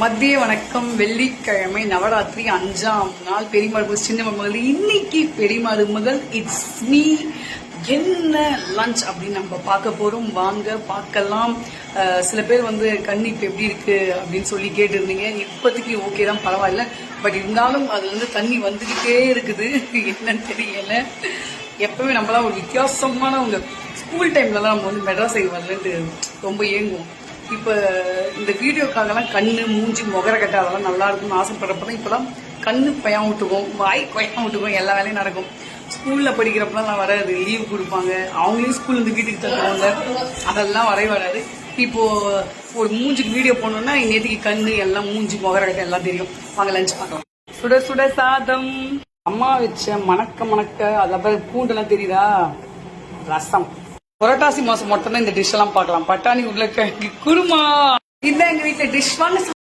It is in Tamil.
மதிய வணக்கம். வெள்ளிக்கிழமை நவராத்திரி 5ஆம் நாள் பெரியமருமகள் சின்ன மருமகள். இன்னைக்கு பெரியமருமகள் இட்ஸ் மீ என்ன லஞ்ச் அப்படின்னு நம்ம பார்க்க போறோம். வாங்க பார்க்கலாம். சில பேர் கண்ணு இப்ப எப்படி இருக்கு அப்படின்னு சொல்லி கேட்டிருந்தீங்க. இப்போதைக்கு ஓகே தான், பரவாயில்ல. பட் இருந்தாலும் அதுல தண்ணி வந்துகிட்டே இருக்குது. என்னன்னு தெரியல. எப்பவுமே நம்மளாம் ஒரு வித்தியாசமானவங்க. ஸ்கூல் டைம்லலாம் நம்ம மெட்ராஸ் வரலன்ட்டு ரொம்ப ஏங்குவோம். இப்ப இந்த வீடியோக்காகலாம் கண்ணு மூஞ்சி முகர கட்ட அதெல்லாம் நல்லா இருக்கும்னு ஆசைப்படுறப்பதான் இப்பதான் கண்ணு பயம் விட்டுக்கும், வாய் கொயம் விட்டுக்கும், எல்லா வேலையும் நடக்கும். ஸ்கூல்ல படிக்கிறப்பலாம் வராது, லீவ் கொடுப்பாங்க. அவங்களையும் ஸ்கூல்ல இருந்து வீட்டுக்கு தருவாங்க, அதெல்லாம் வராது. இப்போ ஒரு மூஞ்சிக்கு வீடியோ போனோம்னா நேற்றுக்கு கண்ணு எல்லாம் மூஞ்சி முகர கட்ட எல்லாம் தெரியும். வாங்க லஞ்ச் பார்க்கலாம். சுட சுட சாதம் அம்மா வச்ச மணக்க அத பூண்டெல்லாம் தெரியுதா, ரசம். புரட்டாசி மாசம் மட்டும் தான் இந்த டிஷ் எல்லாம் பார்க்கலாம். பட்டாணி உருளைக்கிழங்கு குருமா. இதுதான் எங்க வீட்டுல டிஷ். வாங்க